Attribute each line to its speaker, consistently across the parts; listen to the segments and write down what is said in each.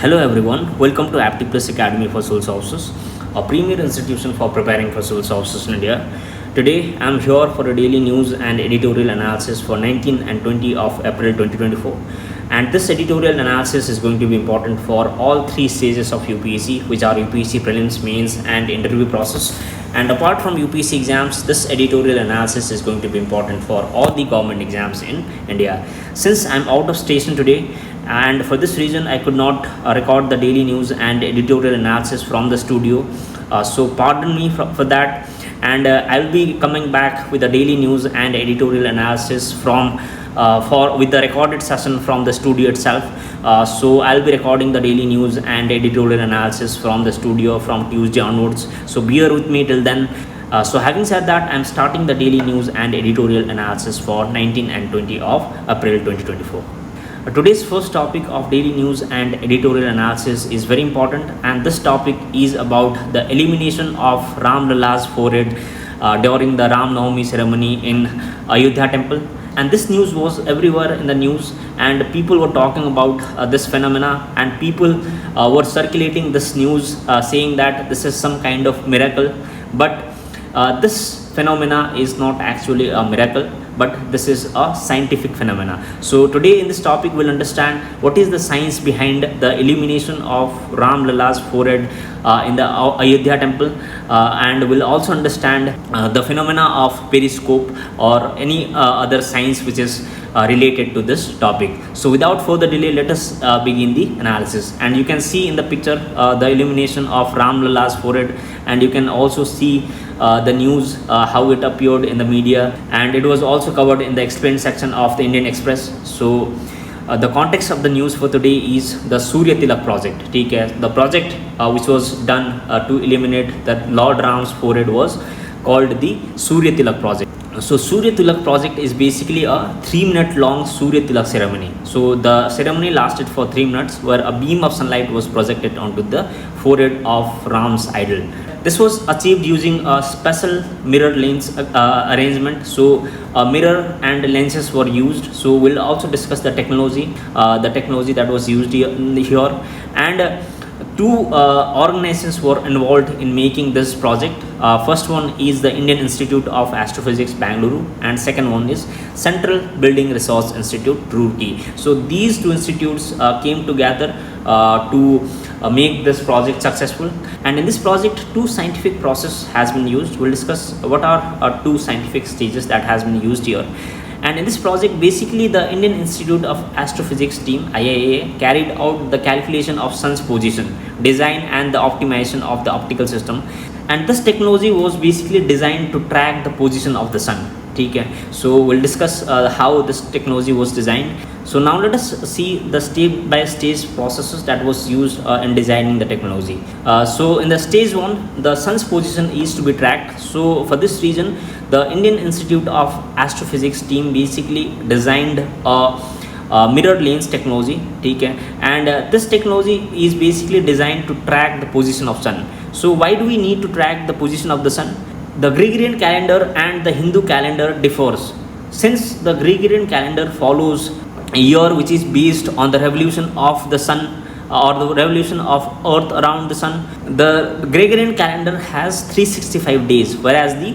Speaker 1: Hello everyone, welcome to Apti Plus Academy for Civil Services, a premier institution for preparing for civil services in India. Today I am here for a daily news and editorial analysis for 19 and 20 of April 2024. And this editorial analysis is going to be important for all three stages of UPSC, which are UPSC prelims, mains and interview process. And apart from UPSC exams, this editorial analysis is going to be important for all the government exams in India. Since I am out of station today, and for this reason I could not record the daily news and editorial analysis from the studio, so pardon me for that, and I'll be coming back with the daily news and editorial analysis from with the recorded session from the studio itself. So I'll be recording the daily news and editorial analysis from the studio from Tuesday onwards, so bear with me till then. So having said that, I'm starting the daily news and editorial analysis for 19 and 20 of April 2024. Today's first topic of daily news and editorial analysis is very important, and this topic is about the elimination of Ram Lalla's forehead during the Ram Navami ceremony in Ayodhya temple. And this news was everywhere in the news, and people were talking about this phenomena, and people were circulating this news saying that this is some kind of miracle. But this phenomena is not actually a miracle, but this is a scientific phenomena. So today in this topic we'll understand what is the science behind the elimination of Ram Lalla's forehead in the Ayodhya temple, and we'll also understand the phenomena of periscope or any other science which is related to this topic. So without further delay, let us begin the analysis. And you can see in the picture the illumination of Ram Lalla's forehead, and you can also see the news, how it appeared in the media, and it was also covered in the explained section of the Indian Express. So the context of the news for today is the Surya Tilak Project. The project which was done to eliminate that Lord Ram's forehead was called the Surya Tilak Project. So Surya Tilak Project is basically a 3-minute long Surya Tilak ceremony. So the ceremony lasted for 3 minutes, where a beam of sunlight was projected onto the forehead of Ram's idol. This was achieved using a special mirror lens arrangement. So a mirror and lenses were used. So we'll also discuss the technology that was used here. And two organizations were involved in making this project. First one is the Indian Institute of Astrophysics, Bangalore, and second one is Central Building Resource Institute, Roorkee. So these two institutes came together to make this project successful. And in this project, two scientific process has been used. We'll discuss what are two scientific stages that has been used here. And in this project, basically the Indian Institute of Astrophysics team, IIA, carried out the calculation of sun's position, design and the optimization of the optical system. And this technology was basically designed to track the position of the sun. So we'll discuss how this technology was designed. So now let us see the step-by-stage processes that was used in designing the technology. So in the stage 1, the sun's position is to be tracked. So for this reason, the Indian Institute of Astrophysics team basically designed a mirror lens technology. And this technology is basically designed to track the position of sun. So why do we need to track the position of the sun? The Gregorian calendar and the Hindu calendar differs. Since the Gregorian calendar follows a year which is based on the revolution of the sun or the revolution of earth around the sun, the Gregorian calendar has 365 days, whereas the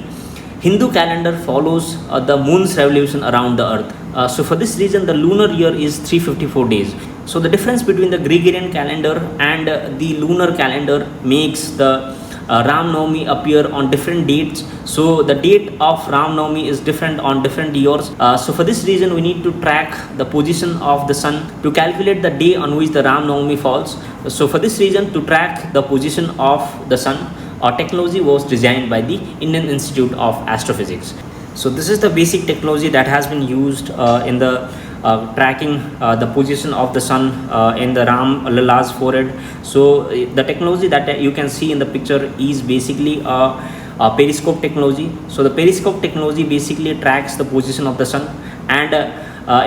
Speaker 1: Hindu calendar follows the moon's revolution around the earth. So for this reason, the lunar year is 354 days. So the difference between the Gregorian calendar and the lunar calendar makes the Ram Navami appear on different dates. So the date of Ram Navami is different on different years. So for this reason, we need to track the position of the sun to calculate the day on which the Ram Navami falls. So for this reason, to track the position of the sun, technology was designed by the Indian Institute of Astrophysics. So this is the basic technology that has been used in the tracking the position of the sun in the Ram Lalla's forehead. So the technology that you can see in the picture is basically a periscope technology. So the periscope technology basically tracks the position of the sun, and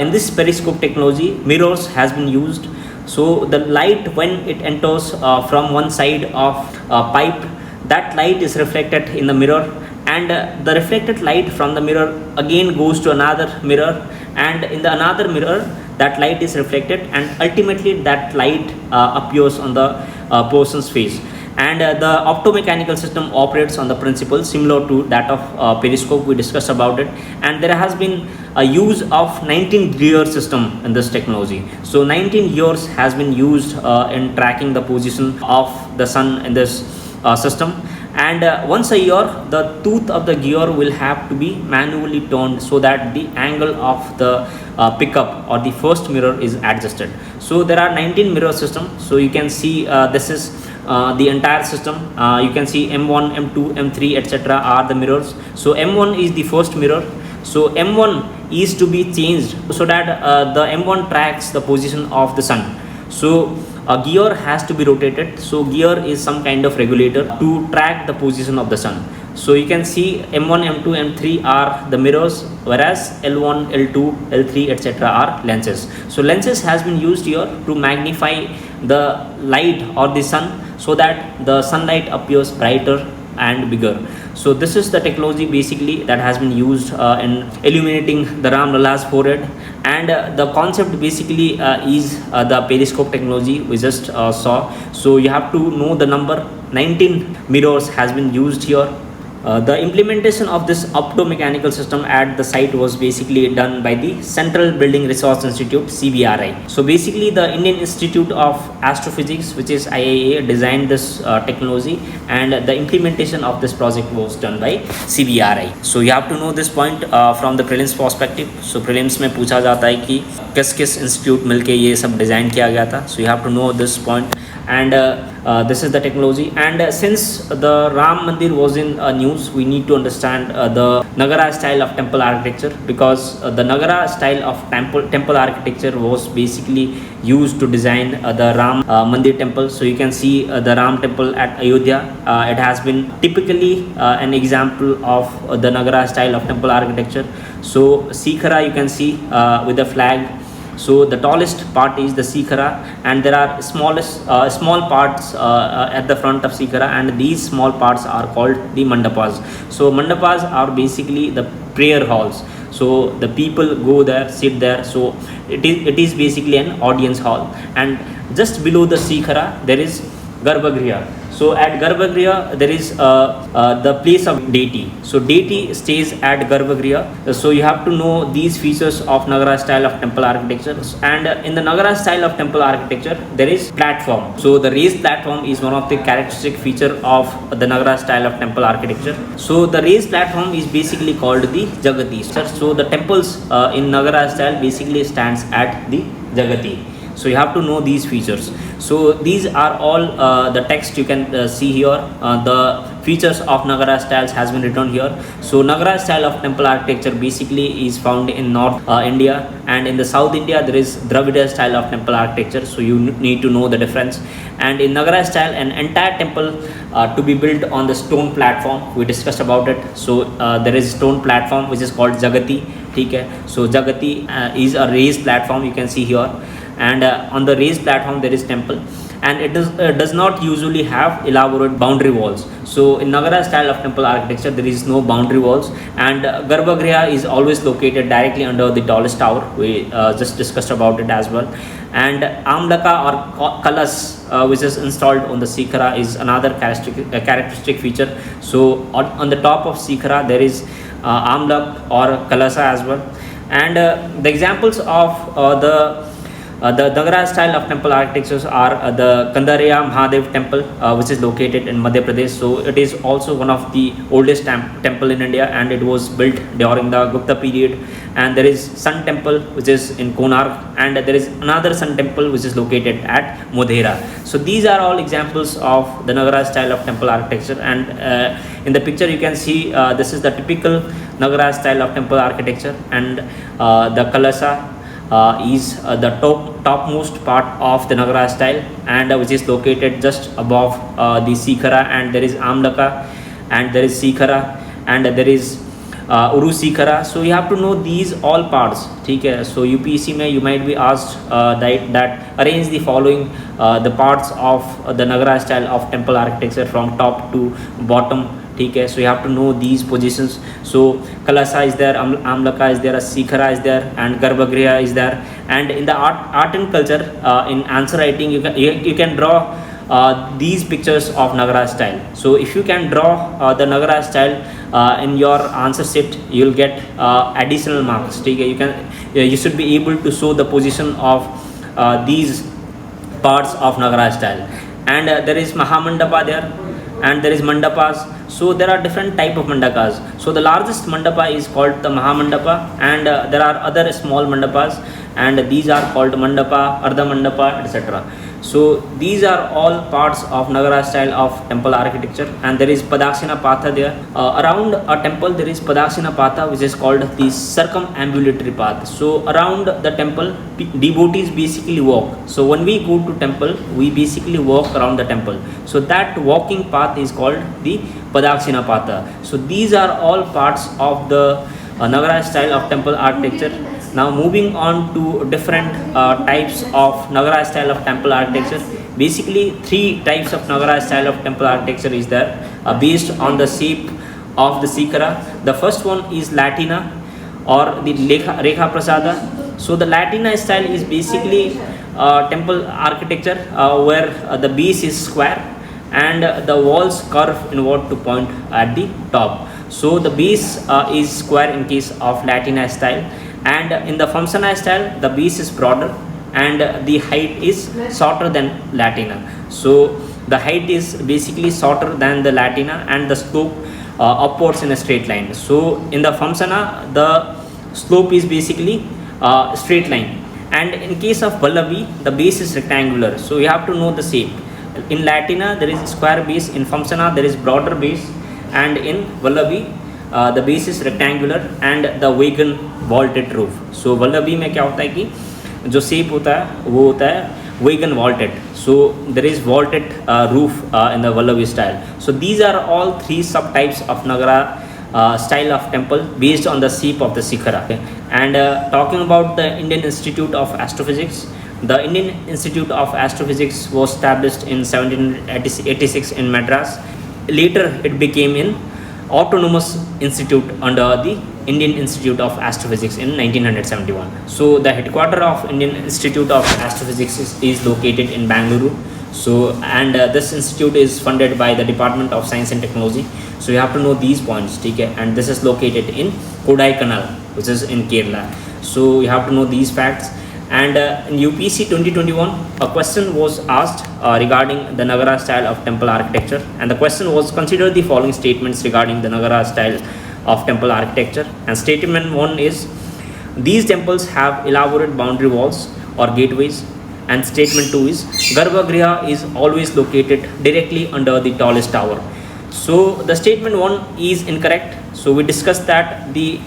Speaker 1: in this periscope technology, mirrors has been used. So the light, when it enters from one side of a pipe, that light is reflected in the mirror, and the reflected light from the mirror again goes to another mirror, and in the another mirror that light is reflected, and ultimately that light appears on the person's face. And the optomechanical system operates on the principle similar to that of periscope. We discussed about it, and there has been a use of 19-year system in this technology. So 19 years has been used in tracking the position of the sun in this system. And once a year, the tooth of the gear will have to be manually turned so that the angle of the pickup or the first mirror is adjusted. So there are 19 mirror systems. So you can see this is the entire system. You can see M1, M2, M3, etc. are the mirrors. So M1 is the first mirror. So M1 is to be changed so that the M1 tracks the position of the sun. So a gear has to be rotated. So gear is some kind of regulator to track the position of the sun. So you can see M1, M2, M3 are the mirrors, whereas L1, L2, L3, etc. are lenses. So lenses has been used here to magnify the light or the sun so that the sunlight appears brighter and bigger. So this is the technology basically that has been used in illuminating the Ram Lalla's forehead. And the concept basically is the periscope technology we just saw. So you have to know the number. 19 mirrors has been used here. The implementation of this optomechanical system at the site was basically done by the Central Building Resource Institute, CBRI. So basically the Indian Institute of Astrophysics, which is IIA, designed this technology, and the implementation of this project was done by CBRI. So you have to know this point from the prelims perspective. So prelims में पूछा जाता है कि किस institute मिलके ये सब design किया गया था. So you have to know this point. And this is the technology. And since the Ram Mandir was in news, we need to understand the Nagara style of temple architecture, because the Nagara style of temple architecture was basically used to design the Ram Mandir temple. So you can see the Ram temple at Ayodhya. It has been typically an example of the Nagara style of temple architecture. So Sikhara you can see with the flag. So the tallest part is the Sikhara, and there are small parts at the front of Sikhara, and these small parts are called the mandapas. So mandapas are basically the prayer halls. So the people go there, sit there. So it is basically an audience hall. And just below the Sikhara there is Garbhagriha. So at Garbhagriha there is the place of deity. So deity stays at Garbhagriha. So you have to know these features of Nagara style of temple architecture. And in the Nagara style of temple architecture there is platform. So the raised platform is one of the characteristic feature of the Nagara style of temple architecture. So the raised platform is basically called the Jagati. So the temples in Nagara style basically stands at the Jagati. So you have to know these features. So these are all the text you can see here. The features of Nagara styles has been written here. So Nagara style of temple architecture basically is found in North India, and in the South India there is Dravida style of temple architecture. So you need to know the difference. And in Nagara style, an entire temple to be built on the stone platform. We discussed about it. So there is stone platform which is called Jagati. Okay? So Jagati is a raised platform you can see here. And on the raised platform there is temple, and it does not usually have elaborate boundary walls. So in Nagara style of temple architecture there is no boundary walls, and Garbhagriha is always located directly under the tallest tower. We just discussed about it as well. And Amlaka or Kalas which is installed on the Sikhara is another characteristic feature. So on the top of Sikhara there is Amlak or Kalasa as well. And the examples of the Nagara style of temple architectures are the Kandariya Mahadev temple which is located in Madhya Pradesh. So it is also one of the oldest temple in India, and it was built during the Gupta period. And there is Sun temple which is in Konark, and there is another Sun temple which is located at Modhera. So these are all examples of the Nagara style of temple architecture. And in the picture you can see this is the typical Nagara style of temple architecture, and the Kalasa is the topmost part of the Nagara style, and which is located just above the Sikhara. And there is Amlaka, and there is Sikhara, and there is Uru Sikhara. So you have to know these all parts. Okay? So UPSC mein you might be asked that arrange the following the parts of the Nagara style of temple architecture from top to bottom ठीक है. So you have to know these positions. So Kalasa is there, Amlaka is there, Sikhara is there, and Garbhagriha is there. And in the art and culture, in answer writing, you can draw these pictures of Nagara style. So if you can draw the Nagara style in your answer sheet, you will get additional marks. You should be able to show the position of these parts of Nagara style. And there is Mahamandapa there, and there is Mandapas. So there are different type of Mandapas. So the largest Mandapa is called the Mahamandapa, and there are other small Mandapas, and these are called Mandapa, Ardha Mandapa, etc. So these are all parts of Nagara style of temple architecture. And there is Padakshina Patha there. Around a temple there is Padakshina Patha, which is called the circumambulatory path. So around the temple, devotees basically walk. So when we go to temple, we basically walk around the temple. So that walking path is called the Padakshina Patha. So these are all parts of the Nagara style of temple architecture. Now moving on to different types of Nagara style of temple architecture. Basically 3 types of Nagara style of temple architecture is there, based on the shape of the Sikhara. The first one is Latina or the Rekha Prasada. So the Latina style is basically temple architecture where the base is square and the walls curve inward to point at the top. So the base is square in case of Latina style. And in the Vamsana style, the base is broader and the height is shorter than Latina. So the height is basically shorter than the Latina and the slope upwards in a straight line. So in the Vamsana, the slope is basically straight line. And in case of Vallavi, the base is rectangular. So you have to know the shape. In Latina, there is square base. In Vamsana, there is broader base. And in Vallavi, the base is rectangular and the wagon vaulted roof. So Vallavi में क्या होता है कि जो shape होता है वो होता है wagon vaulted. So there is vaulted roof in the Vallavi style. So these are all 3 subtypes of Nagara style of temple based on the shape of the Sikhara. Okay? And talking about the Indian Institute of Astrophysics, the Indian Institute of Astrophysics was established in 1786 in Madras. Later it became an autonomous institute under the Indian Institute of Astrophysics in 1971. So the headquarter of Indian Institute of Astrophysics is located in Bangalore. So and this institute is funded by the Department of Science and Technology. So you have to know these points, okay? And this is located in Kodaikanal, which is in Kerala. So you have to know these facts. And in UPSC 2021, a question was asked regarding the Nagara style of temple architecture, and the question was, consider the following statements regarding the Nagara style of temple architecture. And statement 1 is, these temples have elaborate boundary walls or gateways. And statement 2 is, Garbhagriha is always located directly under the tallest tower. So the statement 1 is incorrect. So we discussed that the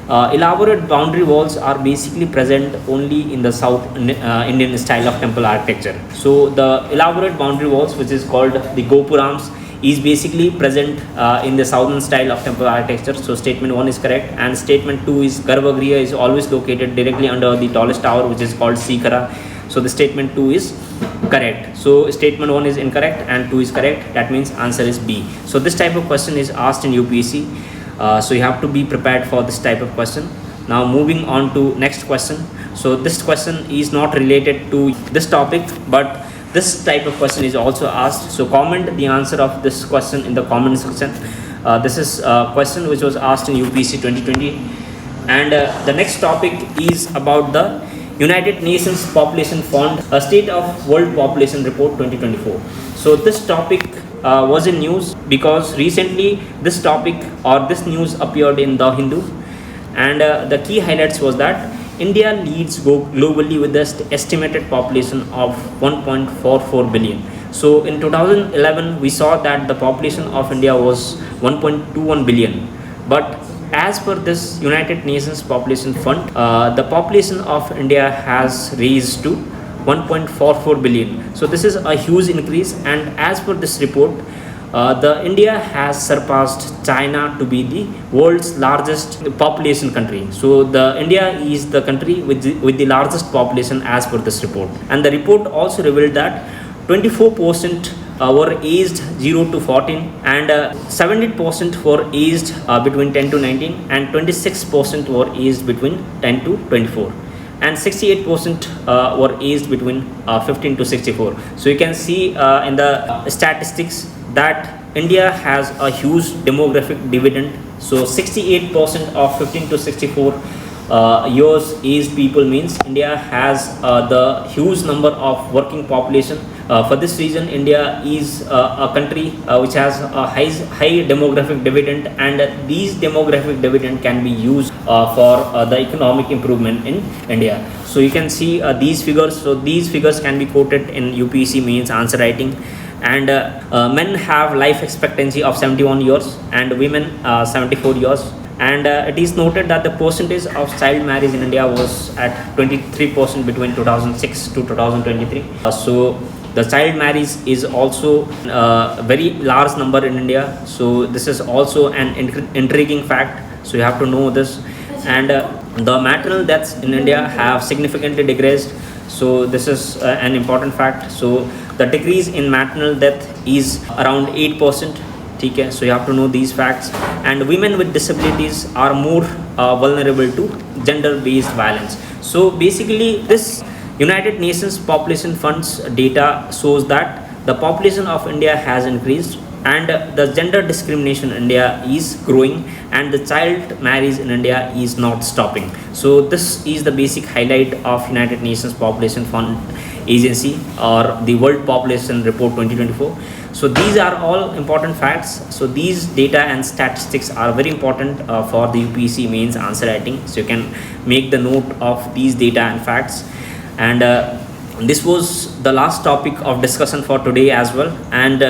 Speaker 1: elaborate boundary walls are basically present only in the South Indian style of temple architecture. So the elaborate boundary walls, which is called the Gopurams, is basically present in the southern style of temple architecture. So statement 1 is correct. And statement 2 is, Garbhagriha is always located directly under the tallest tower, which is called Sikhara. So the statement 2 is correct. So statement 1 is incorrect and 2 is correct. That means answer is B. So this type of question is asked in UPSC. So you have to be prepared for this type of question. Now moving on to next question. So this question is not related to this topic, but this type of question is also asked. So comment the answer of this question in the comment section. This is a question which was asked in UPSC 2020. And the next topic is about the United Nations Population Fund, a State of World Population Report 2024. So this topic was in news because recently this topic or this news appeared in The Hindu, and the key highlights was that India leads globally with the estimated population of 1.44 billion. So in 2011 we saw that the population of India was 1.21 billion, but as per this United Nations Population Fund, the population of India has raised to 1.44 billion. So this is a huge increase, and as per this report, the India has surpassed China to be the world's largest population country. So the India is the country with the largest population as per this report. And the report also revealed that 24% were aged 0 to 14, and 70% were aged between 10 to 19, and 26% were aged between 10 to 24, and 68% were aged between 15 to 64. So you can see in the statistics that India has a huge demographic dividend. So 68% of 15 to 64 years aged people means India has the huge number of working population. For this reason, India is a country which has a high demographic dividend, and these demographic dividend can be used for the economic improvement in India. So you can see these figures. So these figures can be quoted in UPSC mains answer writing. And men have life expectancy of 71 years and women 74 years. And it is noted that the percentage of child marriage in India was at 23% between 2006 to 2023. So the child marriage is also a very large number in India. So this is also an intriguing fact. So you have to know this. And the maternal deaths in India have significantly decreased. So this is an important fact. So the decrease in maternal death is around 8%. Okay, so you have to know these facts. And women with disabilities are more vulnerable to gender-based violence. So basically, this United Nations Population Fund's data shows that the population of India has increased, and the gender discrimination in India is growing, and the child marriage in India is not stopping. So this is the basic highlight of United Nations Population Fund Agency, or the World Population Report 2024. So these are all important facts. So these data and statistics are very important for the UPSC mains answer writing. So you can make the note of these data and facts. And this was the last topic of discussion for today as well. And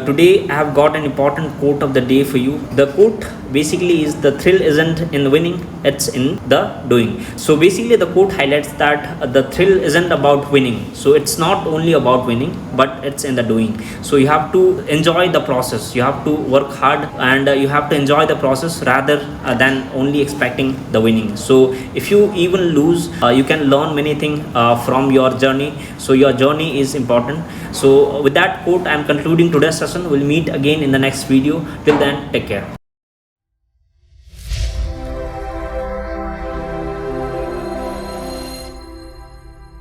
Speaker 1: today I have got an important quote of the day for you. The quote basically is, the thrill isn't in winning, it's in the doing. So basically the quote highlights that the thrill isn't about winning. So it's not only about winning, but it's in the doing. So you have to enjoy the process. You have to work hard, and you have to enjoy the process rather than only expecting the winning. So if you even lose, you can learn many things from your journey. So your journey is important. So with that quote, I am concluding today's session. We'll meet again in the next video. Till then, take care.